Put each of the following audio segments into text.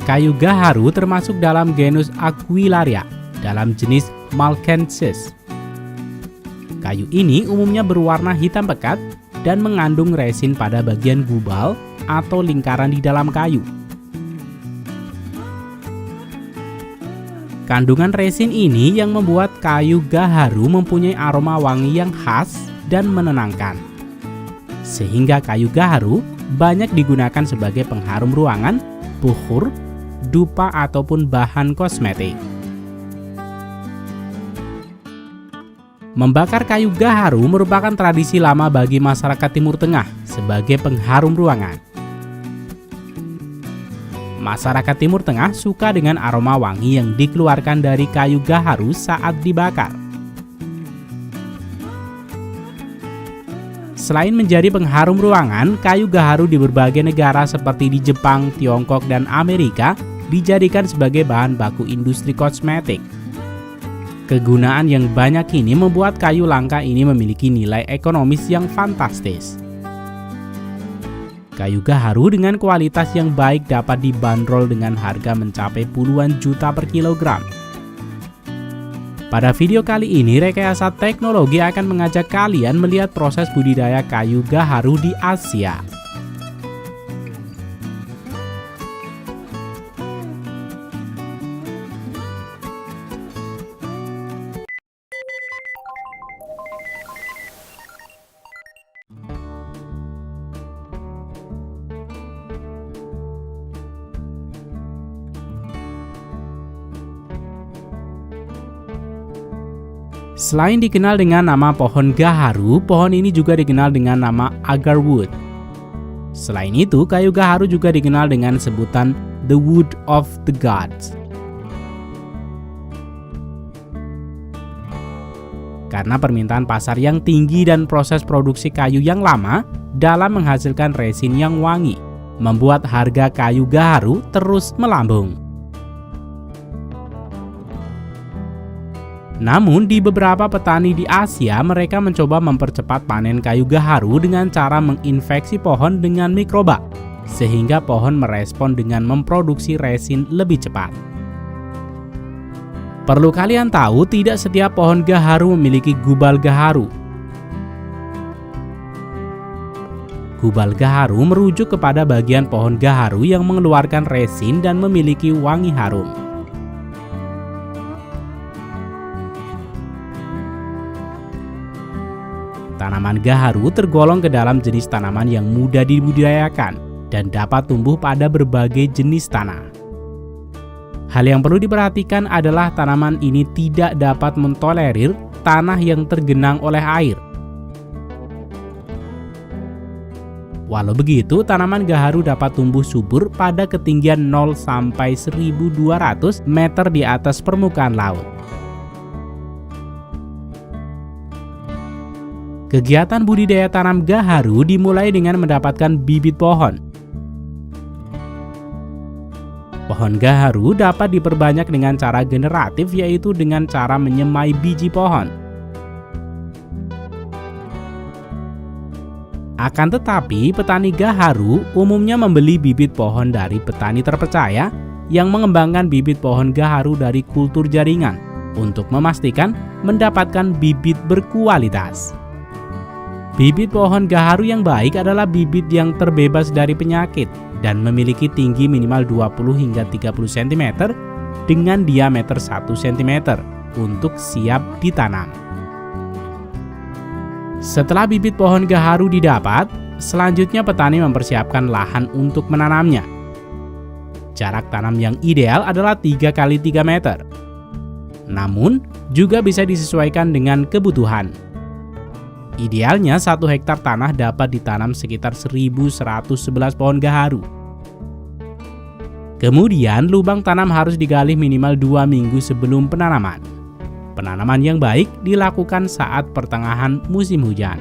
Kayu gaharu termasuk dalam genus Aquilaria dalam jenis Malkensis. Kayu ini umumnya berwarna hitam pekat dan mengandung resin pada bagian gubal atau lingkaran di dalam kayu. Kandungan resin ini yang membuat kayu gaharu mempunyai aroma wangi yang khas dan menenangkan. Sehingga kayu gaharu banyak digunakan sebagai pengharum ruangan, bukhur, dupa ataupun bahan kosmetik. Membakar kayu gaharu merupakan tradisi lama bagi masyarakat Timur Tengah sebagai pengharum ruangan. Masyarakat Timur Tengah suka dengan aroma wangi yang dikeluarkan dari kayu gaharu saat dibakar. Selain menjadi pengharum ruangan, kayu gaharu di berbagai negara seperti di Jepang, Tiongkok, dan Amerika dijadikan sebagai bahan baku industri kosmetik. Kegunaan yang banyak ini membuat kayu langka ini memiliki nilai ekonomis yang fantastis. Kayu gaharu dengan kualitas yang baik dapat dibanderol dengan harga mencapai puluhan juta per kilogram. Pada video kali ini, Rekayasa Teknologi akan mengajak kalian melihat proses budidaya kayu gaharu di Asia. Selain dikenal dengan nama pohon gaharu, pohon ini juga dikenal dengan nama agarwood. Selain itu, kayu gaharu juga dikenal dengan sebutan the wood of the gods. Karena permintaan pasar yang tinggi dan proses produksi kayu yang lama dalam menghasilkan resin yang wangi, membuat harga kayu gaharu terus melambung. Namun di beberapa petani di Asia, mereka mencoba mempercepat panen kayu gaharu dengan cara menginfeksi pohon dengan mikroba, sehingga pohon merespon dengan memproduksi resin lebih cepat. Perlu kalian tahu, tidak setiap pohon gaharu memiliki gubal gaharu. Gubal gaharu merujuk kepada bagian pohon gaharu yang mengeluarkan resin dan memiliki wangi harum. Tanaman gaharu tergolong ke dalam jenis tanaman yang mudah dibudidayakan dan dapat tumbuh pada berbagai jenis tanah. Hal yang perlu diperhatikan adalah tanaman ini tidak dapat mentolerir tanah yang tergenang oleh air. Walau begitu, tanaman gaharu dapat tumbuh subur pada ketinggian 0 sampai 1.200 meter di atas permukaan laut. Kegiatan budidaya tanam gaharu dimulai dengan mendapatkan bibit pohon. Pohon gaharu dapat diperbanyak dengan cara generatif, yaitu dengan cara menyemai biji pohon. Akan tetapi, petani gaharu umumnya membeli bibit pohon dari petani terpercaya yang mengembangkan bibit pohon gaharu dari kultur jaringan untuk memastikan mendapatkan bibit berkualitas. Bibit pohon gaharu yang baik adalah bibit yang terbebas dari penyakit dan memiliki tinggi minimal 20 hingga 30 cm dengan diameter 1 cm untuk siap ditanam. Setelah bibit pohon gaharu didapat, selanjutnya petani mempersiapkan lahan untuk menanamnya. Jarak tanam yang ideal adalah 3 x 3 meter. Namun, juga bisa disesuaikan dengan kebutuhan. Idealnya 1 hektar tanah dapat ditanam sekitar 1.111 pohon gaharu. Kemudian lubang tanam harus digali minimal 2 minggu sebelum penanaman. Penanaman yang baik dilakukan saat pertengahan musim hujan.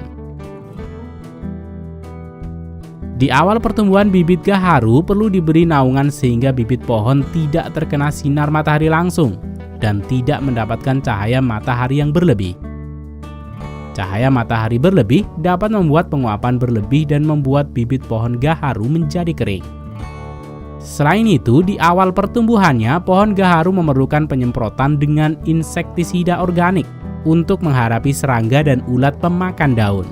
Di awal pertumbuhan bibit gaharu perlu diberi naungan sehingga bibit pohon tidak terkena sinar matahari langsung dan tidak mendapatkan cahaya matahari yang berlebih. Cahaya matahari berlebih dapat membuat penguapan berlebih dan membuat bibit pohon gaharu menjadi kering. Selain itu, di awal pertumbuhannya, pohon gaharu memerlukan penyemprotan dengan insektisida organik untuk menghadapi serangga dan ulat pemakan daun.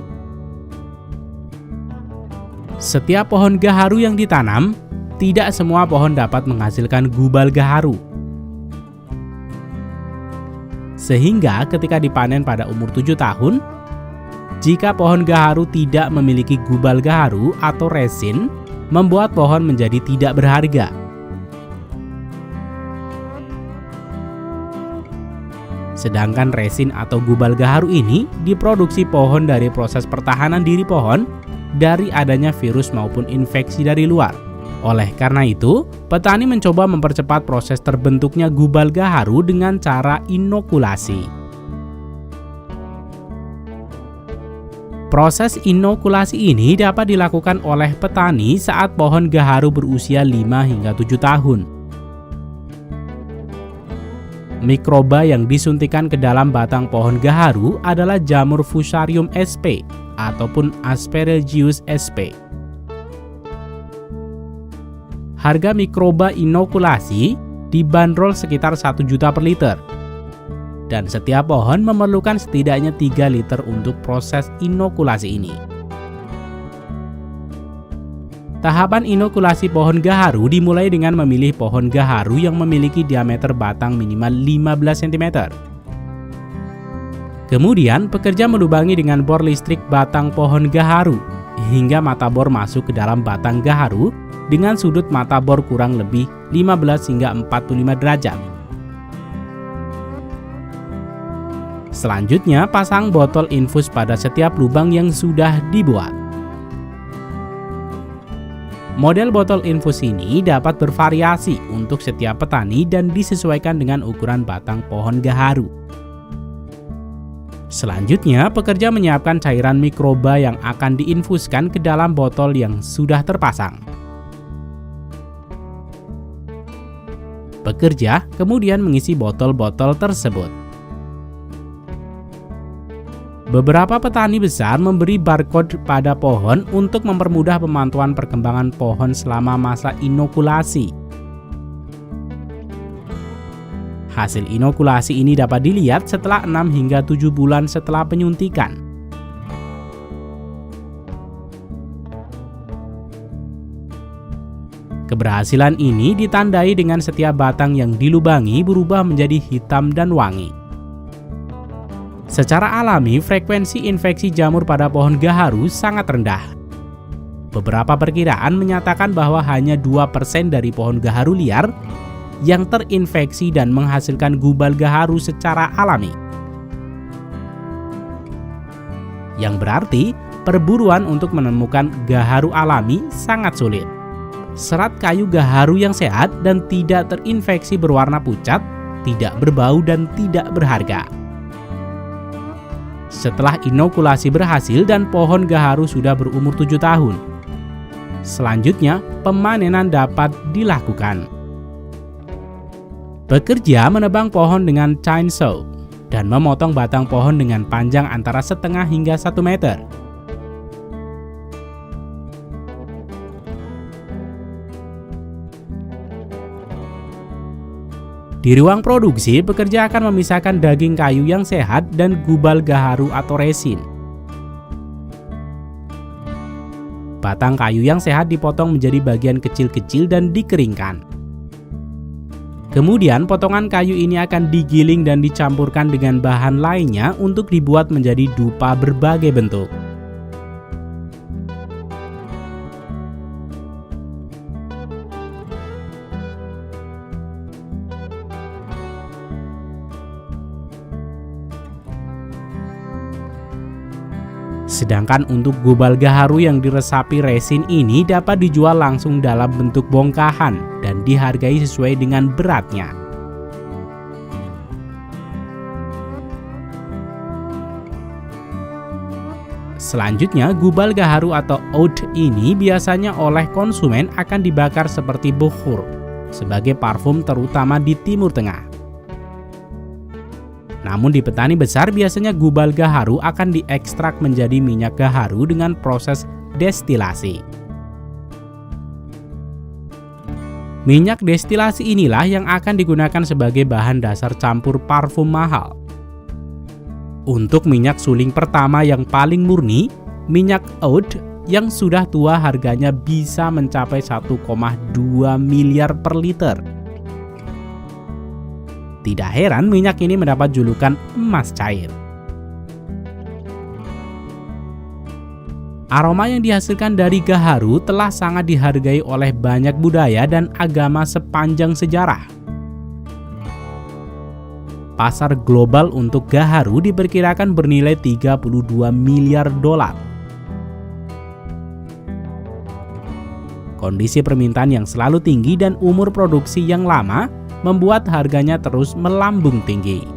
Setiap pohon gaharu yang ditanam, tidak semua pohon dapat menghasilkan gubal gaharu. Sehingga ketika dipanen pada umur 7 tahun, jika pohon gaharu tidak memiliki gubal gaharu atau resin, membuat pohon menjadi tidak berharga. Sedangkan resin atau gubal gaharu ini diproduksi pohon dari proses pertahanan diri pohon dari adanya virus maupun infeksi dari luar. Oleh karena itu, petani mencoba mempercepat proses terbentuknya gubal gaharu dengan cara inokulasi. Proses inokulasi ini dapat dilakukan oleh petani saat pohon gaharu berusia 5 hingga 7 tahun. Mikroba yang disuntikan ke dalam batang pohon gaharu adalah jamur Fusarium sp ataupun Aspergillus sp. Harga mikroba inokulasi dibanderol sekitar 1 juta per liter. Dan setiap pohon memerlukan setidaknya 3 liter untuk proses inokulasi ini. Tahapan inokulasi pohon gaharu dimulai dengan memilih pohon gaharu yang memiliki diameter batang minimal 15 cm. Kemudian, pekerja melubangi dengan bor listrik batang pohon gaharu hingga mata bor masuk ke dalam batang gaharu dengan sudut mata bor kurang lebih 15 hingga 45 derajat. Selanjutnya, pasang botol infus pada setiap lubang yang sudah dibuat. Model botol infus ini dapat bervariasi untuk setiap petani dan disesuaikan dengan ukuran batang pohon gaharu. Selanjutnya, pekerja menyiapkan cairan mikroba yang akan diinfuskan ke dalam botol yang sudah terpasang. Pekerja kemudian mengisi botol-botol tersebut. Beberapa petani besar memberi barcode pada pohon untuk mempermudah pemantauan perkembangan pohon selama masa inokulasi. Hasil inokulasi ini dapat dilihat setelah 6 hingga 7 bulan setelah penyuntikan. Keberhasilan ini ditandai dengan setiap batang yang dilubangi berubah menjadi hitam dan wangi. Secara alami, frekuensi infeksi jamur pada pohon gaharu sangat rendah. Beberapa perkiraan menyatakan bahwa hanya 2% dari pohon gaharu liar yang terinfeksi dan menghasilkan gubal gaharu secara alami. Yang berarti, perburuan untuk menemukan gaharu alami sangat sulit. Serat kayu gaharu yang sehat dan tidak terinfeksi berwarna pucat, tidak berbau dan tidak berharga. Setelah inokulasi berhasil dan pohon gaharu sudah berumur 7 tahun, selanjutnya pemanenan dapat dilakukan. Pekerja menebang pohon dengan chainsaw dan memotong batang pohon dengan panjang antara 0,5 hingga 1 meter. Di ruang produksi, pekerja akan memisahkan daging kayu yang sehat dan gubal gaharu atau resin. Batang kayu yang sehat dipotong menjadi bagian kecil-kecil dan dikeringkan. Kemudian, potongan kayu ini akan digiling dan dicampurkan dengan bahan lainnya untuk dibuat menjadi dupa berbagai bentuk. Sedangkan untuk gubal gaharu yang diresapi resin ini dapat dijual langsung dalam bentuk bongkahan dan dihargai sesuai dengan beratnya. Selanjutnya, gubal gaharu atau oud ini biasanya oleh konsumen akan dibakar seperti bukhur sebagai parfum terutama di Timur Tengah. Namun di petani besar biasanya gubal gaharu akan diekstrak menjadi minyak gaharu dengan proses destilasi. Minyak destilasi inilah yang akan digunakan sebagai bahan dasar campur parfum mahal. Untuk minyak suling pertama yang paling murni, minyak oud yang sudah tua harganya bisa mencapai 1,2 miliar per liter. Tidak heran minyak ini mendapat julukan emas cair. Aroma yang dihasilkan dari gaharu telah sangat dihargai oleh banyak budaya dan agama sepanjang sejarah. Pasar global untuk gaharu diperkirakan bernilai 32 miliar dolar. Kondisi permintaan yang selalu tinggi dan umur produksi yang lama membuat harganya terus melambung tinggi.